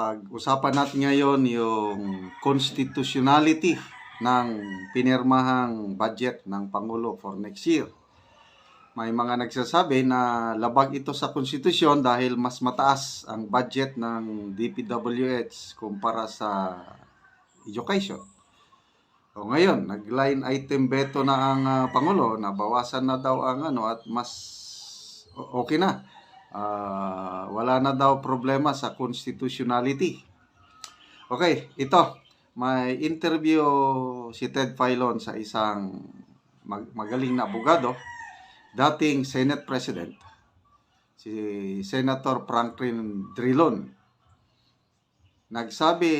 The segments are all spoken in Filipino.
Pag-usapan natin ngayon yung constitutionality ng pinirmahang budget ng Pangulo for next year. May mga nagsasabi na labag ito sa konstitusyon dahil mas mataas ang budget ng DPWH kumpara sa education. O ngayon, nag-line item veto na ang Pangulo na bawasan na daw ang at mas okay na. Wala na daw problema sa constitutionality. Okay, ito. May interview si Ted Filon sa isang magaling na abogado, dating Senate President, si Senator Franklin Drilon. Nagsabi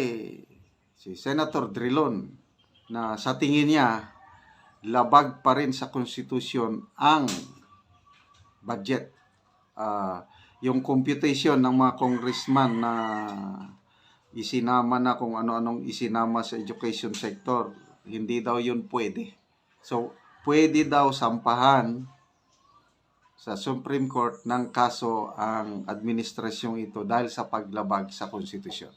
si Senator Drilon na sa tingin niya, labag pa rin sa konstitusyon ang budget. Yung computation ng mga congressman na isinama na kung ano-anong isinama sa education sector, hindi daw yun pwede. So, pwede daw sampahan sa Supreme Court ng kaso ang administrasyong ito dahil sa paglabag sa konstitusyon.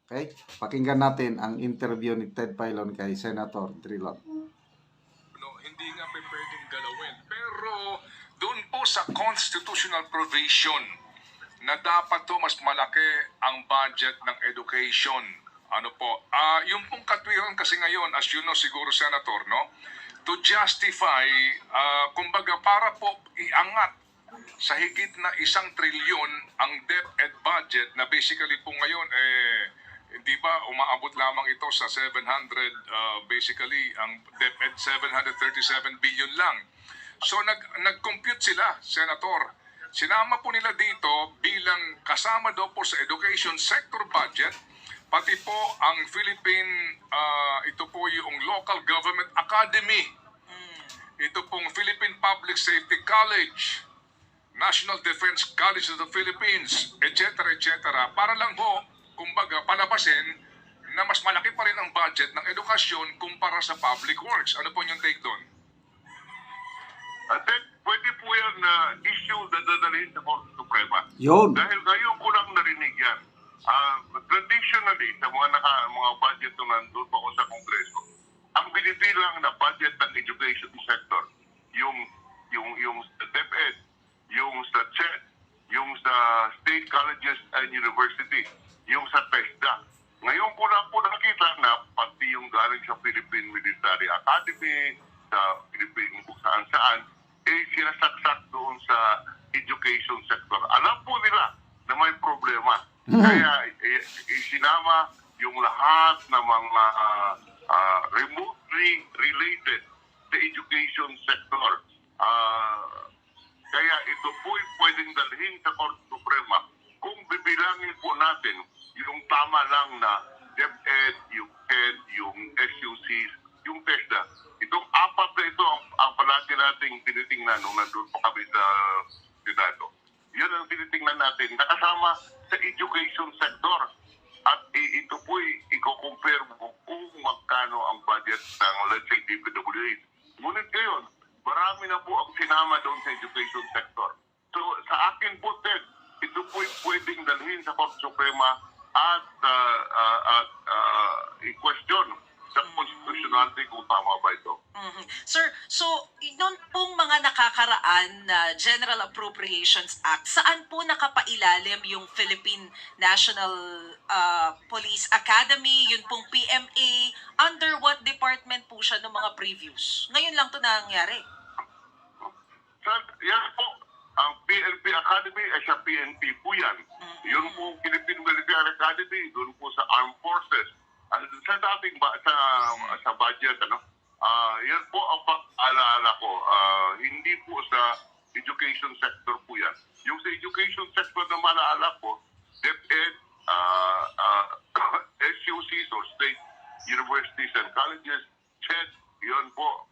Okay? Pakinggan natin ang interview ni Ted Filon kay Senator Drilon. No, hindi nga pwedeng galawin. Pero doon po sa constitutional provision na dapat to mas malaki ang budget ng education. Ano po? Yung pong katwiran kasi ngayon, as you know siguro, Senator, no? To justify, kumbaga para po iangat sa higit na 1 trilyon ang DepEd budget na basically po ngayon, hindi ba umaabot lamang ito sa 700, basically ang DepEd 737 billion lang. So nag-compute sila, Senator. Sinama po nila dito bilang kasama daw po sa education sector budget, pati po ang Philippine, ito po yung Local Government Academy, ito pong Philippine Public Safety College, National Defense College of the Philippines, etc. etc. Para lang po, kumbaga, palabasin na mas malaki pa rin ang budget ng edukasyon kumpara sa public works. Ano po yung take doon? Pwede po yan na issue na dadalhin sa Korte Suprema. Yun. Dahil ngayon ko lang narinig yan. Traditionally, sa mga budget na nandun pa ko sa Kongreso, ang binibilang na budget ng education sector, yung sa DepEd, yung sa CHED, yung sa state colleges and university, yung sa TESDA. Ngayon ko lang po nakita na pati yung galing sa Philippine Military Academy, sa Philippine kung saan-saan, sinasaksak doon sa education sector. Alam po nila na may problema. Kaya isinama yung lahat ng mga remotely related sa education sector. Kaya ito po pwedeng dalhin sa Korte Suprema kung bibilangin po natin yung tama lang na DepEd, yung CHED, yung SUCs, yung TESDA. Itong apat na ito ang palagi nating tinitingnan nung nandun pa kami sa Senado. Yan ang tinitingnan natin, nakasama sa education sector. At ito po'y i-compare mo kung magkano ang budget ng, let's say, DPWH. Ngunit ngayon, marami na po ang sinama doon sa education sector. So, sa akin po, Ted, ito po'y pwedeng dalhin sa Korte Suprema at i-question sa constitutionality kung tama ba ito. Sir, so noon pong mga nakakaraan na General Appropriations Act, saan po nakapailalim yung Philippine National Police Academy, yun pong PMA, under what department po siya ng mga previews? Ngayon lang to nangyari. Sir, yan po, ang PNP Academy ay sa PNP po yan. Yun po Philippine Military Academy, doon po sa Armed Forces. Sa dating sa budget, yan po ang pag-alala ko. Hindi po sa education sector po yan. Yung sa education sector na malaala ko, DepEd, SUCs or state universities and colleges, CHED, yun po.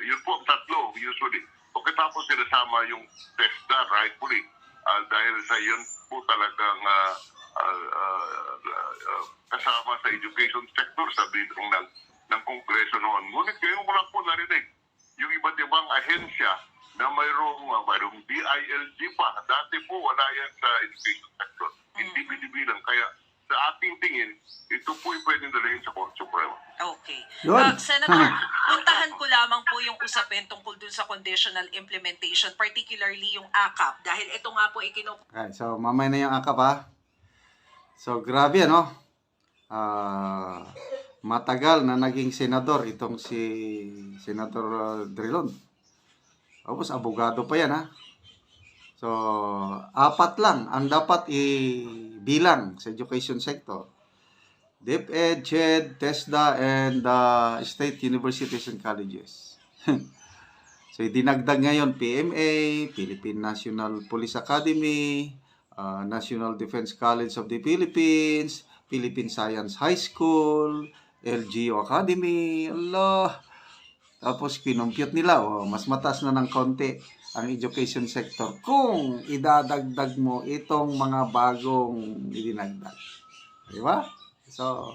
Yun po ang tatlo usually. Pagkatapos sinasama yung TESDA, rightfully, dahil sa yun po talagang kasama sa education sector sa bidang ng Kongreso noon. Ngunit ngayon ko lang po narinig yung iba't ibang ahensya na mayroong DILG pa. Dati po wala yan sa education sector. Hindi binibilang. Kaya sa ating tingin, ito po yung pwedeng dalhin sa Korte Suprema. Okay. Yun. Senator, puntahan ko lamang po yung usapin tungkol dun sa conditional implementation, particularly yung AKAP. Dahil ito nga po Okay, so mamaya na yung akap ha. So grabe ano. Matagal na naging senador itong si Senador Drilon. Tapos abogado pa yan ha. So 4 lang ang dapat ibilang sa education sector. DepEd, CHED, TESDA, and state universities and colleges. So, dinagdag ngayon PMA, Philippine National Police Academy, National Defense College of the Philippines, Philippine Science High School, LGU Academy, Allah. Tapos, kinumpute nila, mas mataas na ng konti ang education sector kung idadagdag mo itong mga bagong idinagdag. Di ba? So,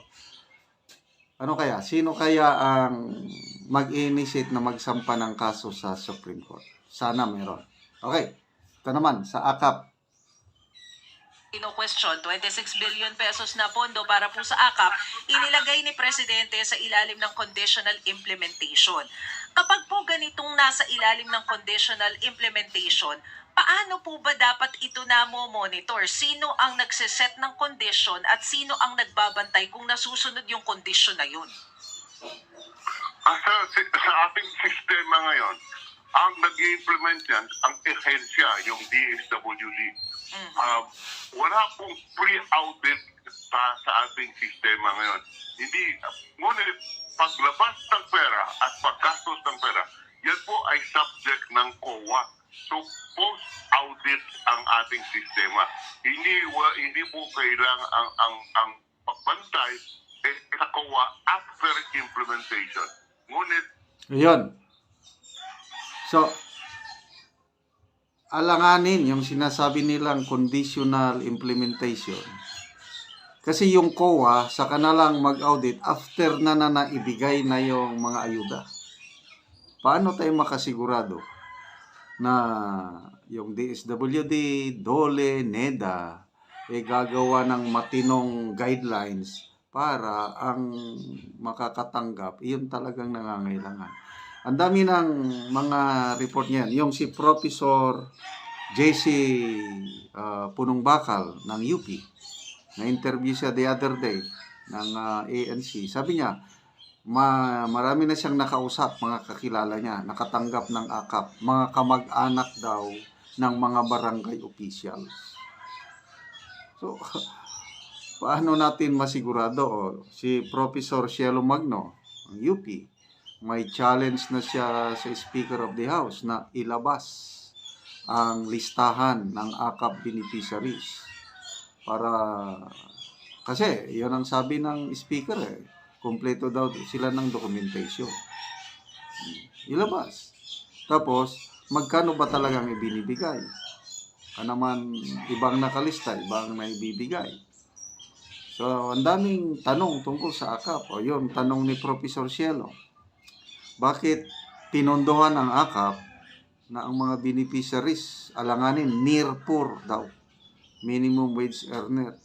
ano kaya? Sino kaya ang mag-initiate na magsampa ng kaso sa Supreme Court? Sana meron. Okay. Ito naman, sa AKAP. question, 26 billion pesos na pondo para po sa AKAP, inilagay ni Presidente sa ilalim ng conditional implementation. Kapag po ganitong nasa ilalim ng conditional implementation, paano po ba dapat ito monitor? Sino ang nagsiset ng condition at sino ang nagbabantay kung nasusunod yung condition na yun? Sa ating sistema ngayon, ang nag-i-implement yan, ang ehensya, yung DSWD. Wala pong pre-audit sa ating sistema ngayon. Hindi, ngunit paglabas ng pera at paggastos ng pera, yan po ay subject ng COA. So, post-audit ang ating sistema. Hindi po kailangan ang pagbantay sa COA after implementation. Ngunit, Ayun. So, alanganin yung sinasabi nilang conditional implementation. Kasi yung COA, saka na lang mag-audit after na naibigay na yung mga ayuda. Paano tayo makasigurado na yung DSWD, DOLE, NEDA, gagawa ng matinong guidelines para ang makakatanggap, iyon talagang nangangailangan. Ang dami ng mga report niyan. Yung si Professor JC Punong Bakal ng UP, na-interview siya the other day ng ANC. Sabi niya, marami na siyang nakausap, mga kakilala niya, nakatanggap ng AKAP, mga kamag-anak daw ng mga barangay officials. So, paano natin masigurado? Si Professor Cielo Magno, ng UP, may challenge na siya sa Speaker of the House na ilabas ang listahan ng AKAP beneficiaries. Kasi, yun ang sabi ng Speaker kompleto daw sila ng documentation. Ilabas. Tapos, magkano ba talagang ibinibigay? Naman, ibang nakalista, ibang naibibigay. So, ang daming tanong tungkol sa AKAP. O yun, tanong ni Professor Cielo. Bakit pinondohan ang AKAP na ang mga beneficiaries, alanganin, near poor daw. Minimum wage earner.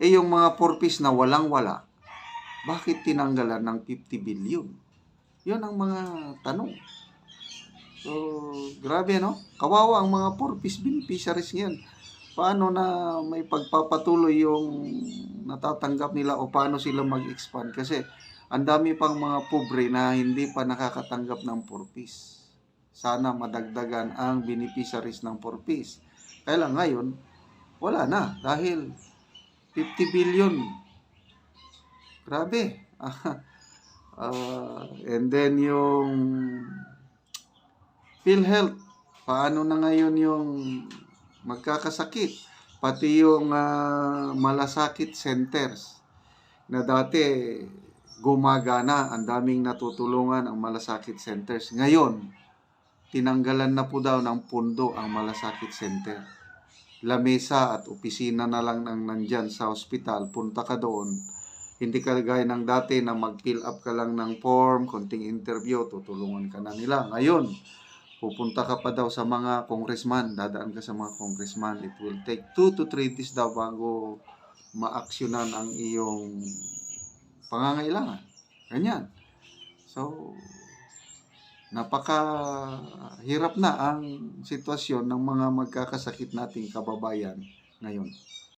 Yung mga purpose na walang-wala, bakit tinanggalan ng 50 billion? Yun ang mga tanong. So, grabe no? Kawawa ang mga purpose beneficiaries ngayon. Paano na may pagpapatuloy yung natatanggap nila o paano sila mag-expand? Kasi ang dami pang mga pobre na hindi pa nakakatanggap ng purpose. Sana madagdagan ang beneficiaries ng purpose. Kaya lang ngayon, wala na dahil 50 billion. Grabe. And then yung PhilHealth, paano na ngayon yung magkakasakit? Pati yung malasakit centers na dati gumagana, ang daming natutulungan ang malasakit centers. Ngayon, tinanggalan na po daw ng pundo ang malasakit center. Lamesa at opisina na lang ang nandyan sa ospital, punta ka doon. Hindi ka gaya ng dati na mag-fill up ka lang ng form, konting interview, tutulungan ka na nila. Ngayon, pupunta ka pa daw sa mga congressman, dadaan ka sa mga congressman. It will take 2 to 3 days daw bago maaksyonan ang iyong pangangailangan. Ganyan. So, napakahirap na ang sitwasyon ng mga magkakasakit nating kababayan ngayon.